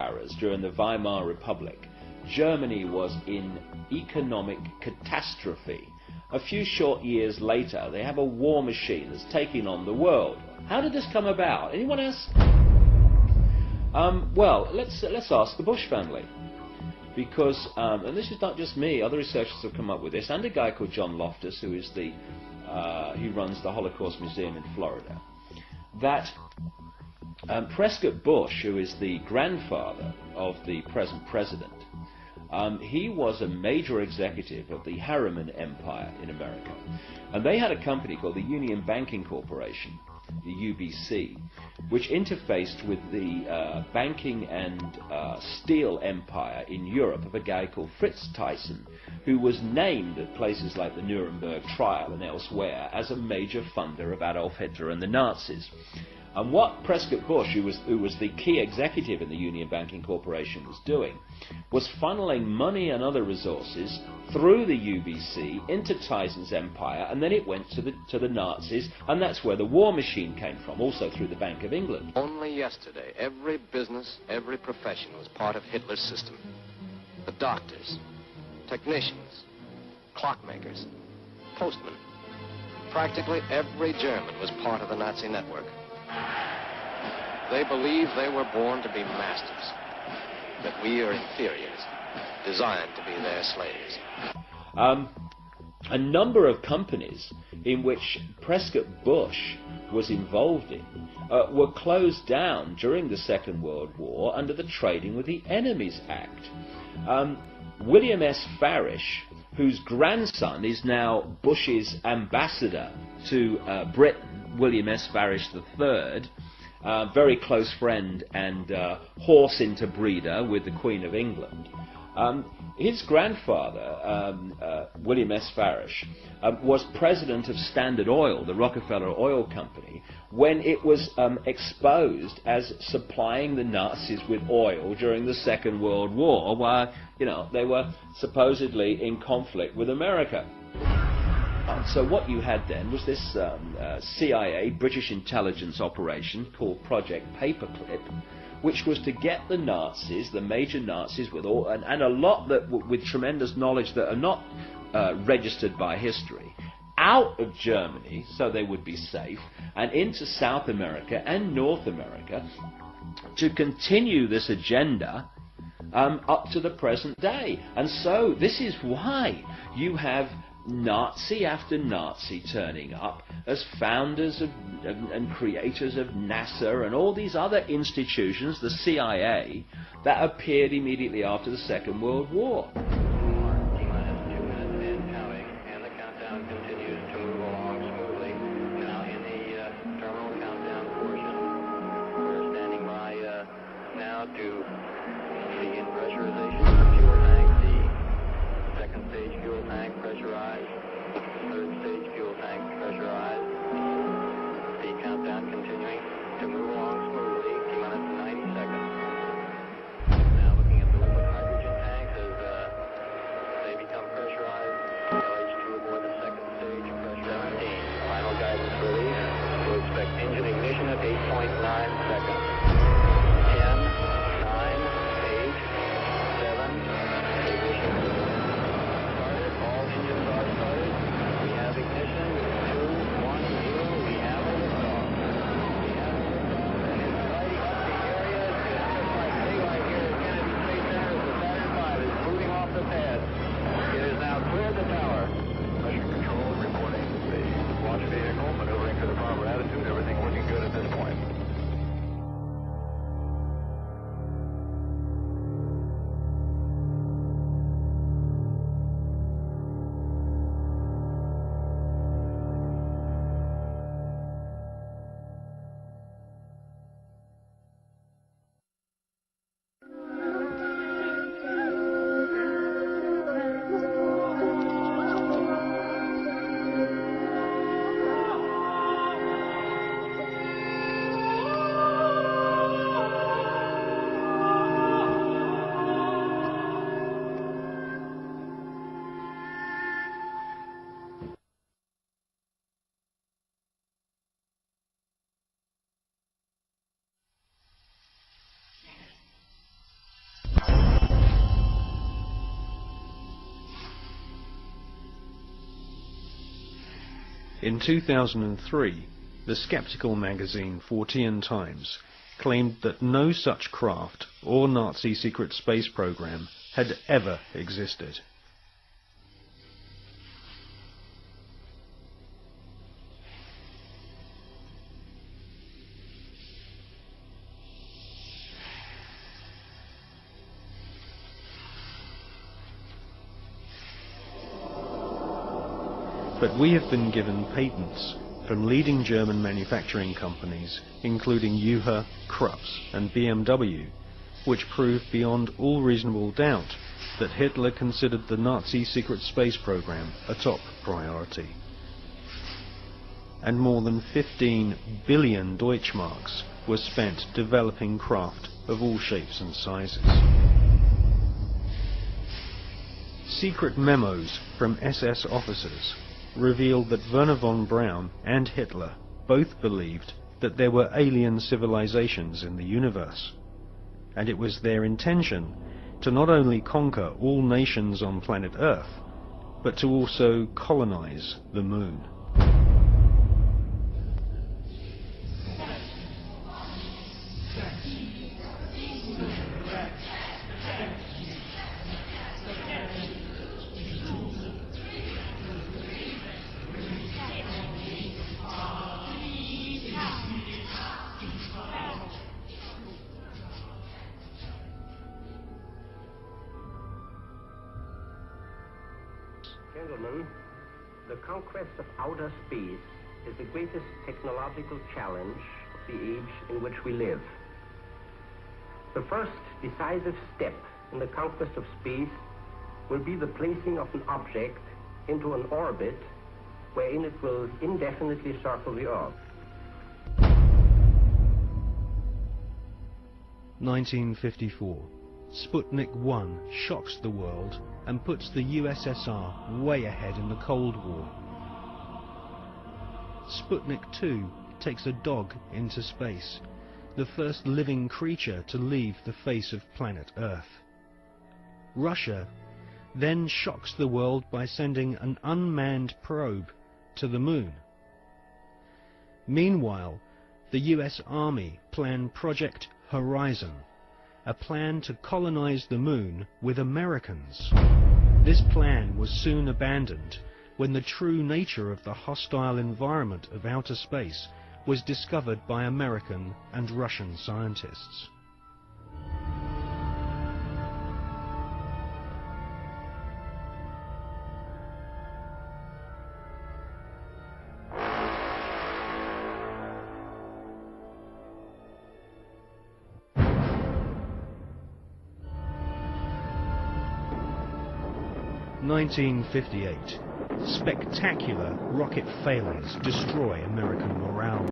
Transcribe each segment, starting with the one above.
eras during the Weimar Republic, Germany was in economic catastrophe. A few short years later, they have a war machine that's taking on the world. How did this come about? Anyone else? Well, let's ask the Bush family. Because, and this is not just me, other researchers have come up with this, and a guy called John Loftus, who is he runs the Holocaust Museum in Florida, that Prescott Bush, who is the grandfather of the present president, he was a major executive of the Harriman Empire in America. And they had a company called the Union Banking Corporation, the UBC, which interfaced with the banking and steel empire in Europe of a guy called Fritz Thyssen, who was named at places like the Nuremberg trial and elsewhere as a major funder of Adolf Hitler and the Nazis. And what Prescott Bush, who was the key executive in the Union Banking Corporation, was doing was funneling money and other resources through the UBC into Thyssen's empire, and then it went to the Nazis, and that's where the war machine came from, also through the Bank of England. Only yesterday, every business, every profession was part of Hitler's system. The doctors, technicians, clockmakers, postmen. Practically every German was part of the Nazi network. They believe they were born to be masters, that we are inferiors, designed to be their slaves. A number of companies in which Prescott Bush was involved in were closed down during the Second World War under the Trading with the Enemies Act. William S. Farish, whose grandson is now Bush's ambassador to Britain, William S. Farish III, very close friend and horse interbreeder with the Queen of England. His grandfather, William S. Farish, was president of Standard Oil, the Rockefeller Oil Company, when it was exposed as supplying the Nazis with oil during the Second World War, while they were supposedly in conflict with America. So what you had then was this CIA, British intelligence operation called Project Paperclip, which was to get the Nazis, the major Nazis, with all and a lot that with tremendous knowledge that are not registered by history, out of Germany so they would be safe, and into South America and North America to continue this agenda up to the present day. And so this is why you have Nazi after Nazi turning up as founders and creators of NASA and all these other institutions, the CIA, that appeared immediately after the Second World War. In 2003, the skeptical magazine Fortean Times claimed that no such craft or Nazi secret space program had ever existed. But we have been given patents from leading German manufacturing companies, including UHA, Krups and BMW, which prove beyond all reasonable doubt that Hitler considered the Nazi secret space program a top priority. And more than 15 billion Deutschmarks were spent developing craft of all shapes and sizes. Secret memos from SS officers revealed that Werner von Braun and Hitler both believed that there were alien civilizations in the universe, and it was their intention to not only conquer all nations on planet Earth, but to also colonize the Moon. Gentlemen, the conquest of outer space is the greatest technological challenge of the age in which we live. The first decisive step in the conquest of space will be the placing of an object into an orbit wherein it will indefinitely circle the Earth. 1954. Sputnik 1 shocks the world and puts the USSR way ahead in the Cold War. Sputnik 2 takes a dog into space, the first living creature to leave the face of planet Earth. Russia then shocks the world by sending an unmanned probe to the Moon. Meanwhile, the US Army plan Project Horizon, a plan to colonize the Moon with Americans. This plan was soon abandoned when the true nature of the hostile environment of outer space was discovered by American and Russian scientists. (1958). Spectacular rocket failures destroy American morale.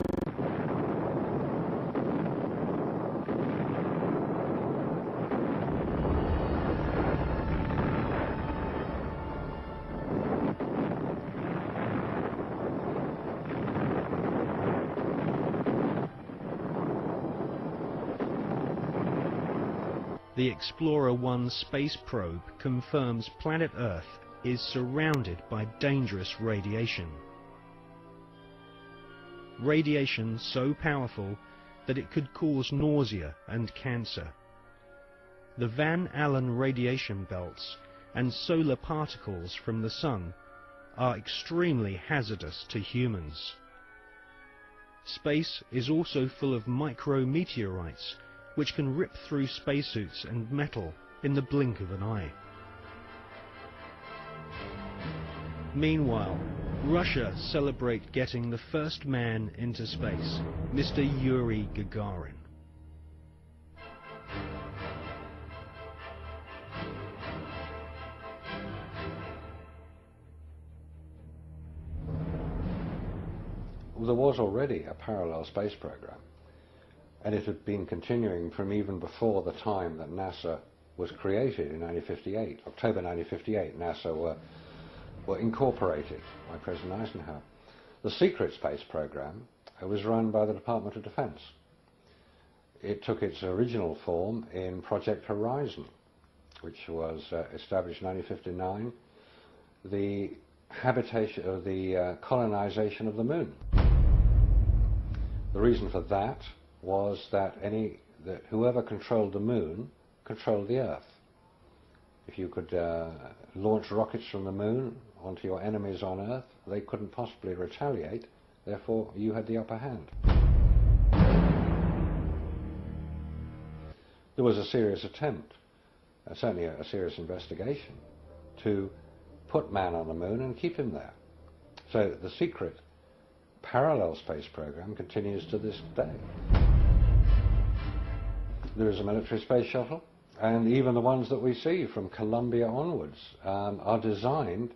The Explorer 1 space probe confirms planet Earth is surrounded by dangerous radiation. Radiation so powerful that it could cause nausea and cancer. The Van Allen radiation belts and solar particles from the Sun are extremely hazardous to humans. Space is also full of micrometeorites which can rip through spacesuits and metal in the blink of an eye. Meanwhile, Russia celebrate getting the first man into space, Mr. Yuri Gagarin. There was already a parallel space program, and it had been continuing from even before the time that NASA was created in 1958. October 1958, NASA were incorporated by President Eisenhower. The secret space program was run by the Department of Defense. It took its original form in Project Horizon, which was established in 1959. The habitation, or the colonization of the moon. The reason for that was that whoever controlled the moon controlled the Earth. If you could launch rockets from the moon onto your enemies on Earth, they couldn't possibly retaliate, therefore you had the upper hand. There was a serious attempt, certainly a serious investigation, to put man on the moon and keep him there. So the secret parallel space program continues to this day. There is a military space shuttle, and even the ones that we see from Columbia onwards are designed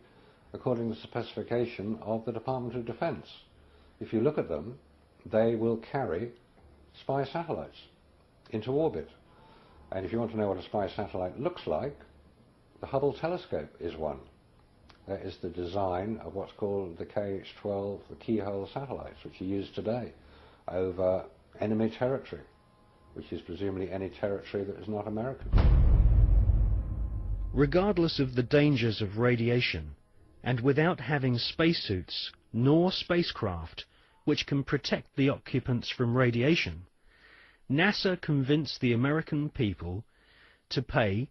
according to the specification of the Department of Defense. If you look at them, they will carry spy satellites into orbit. And if you want to know what a spy satellite looks like, the Hubble telescope is one. That is the design of what's called the KH-12, the keyhole satellites, which are used today over enemy territory, which is presumably any territory that is not American. Regardless of the dangers of radiation, and without having spacesuits nor spacecraft which can protect the occupants from radiation, NASA convinced the American people to pay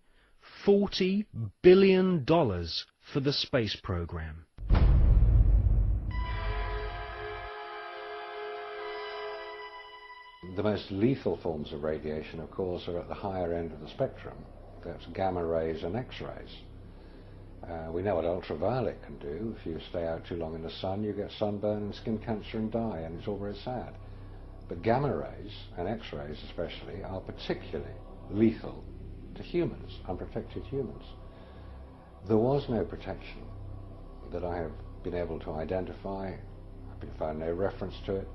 $40 billion for the space program. The most lethal forms of radiation, of course, are at the higher end of the spectrum. That's gamma rays and X-rays. We know what ultraviolet can do. If you stay out too long in the sun, you get sunburn and skin cancer and die, and it's all very sad. But gamma rays, and X-rays especially, are particularly lethal to humans, unprotected humans. There was no protection that I have been able to identify. I've found no reference to it.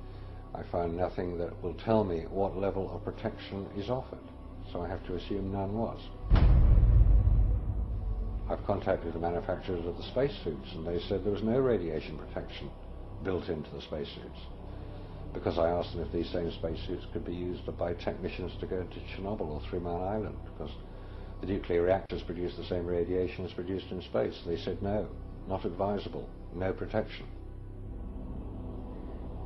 I found nothing that will tell me what level of protection is offered, so I have to assume none was. I've contacted the manufacturers of the spacesuits, and they said there was no radiation protection built into the spacesuits. Because I asked them if these same spacesuits could be used by technicians to go to Chernobyl or 3 Mile Island, because the nuclear reactors produce the same radiation as produced in space. They said no, not advisable, no protection.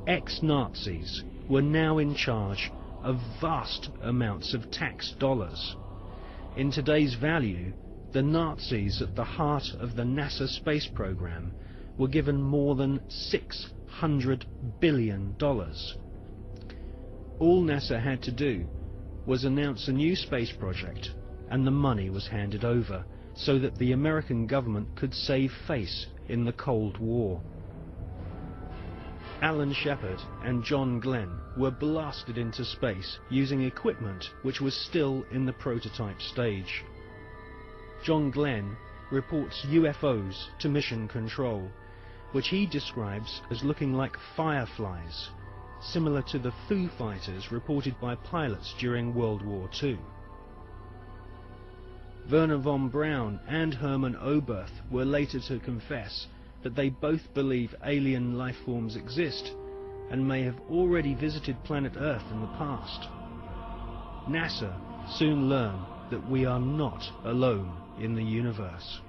Ex-Nazis were now in charge of vast amounts of tax dollars. In today's value, the Nazis at the heart of the NASA space program were given more than $600 billion. All NASA had to do was announce a new space project, and the money was handed over so that the American government could save face in the Cold War. Alan Shepard and John Glenn were blasted into space using equipment which was still in the prototype stage. John Glenn reports UFOs to Mission Control, which he describes as looking like fireflies, similar to the Foo Fighters reported by pilots during World War II. Werner von Braun and Hermann Oberth were later to confess that they both believe alien life forms exist and may have already visited planet Earth in the past. NASA soon learned that we are not alone in the universe.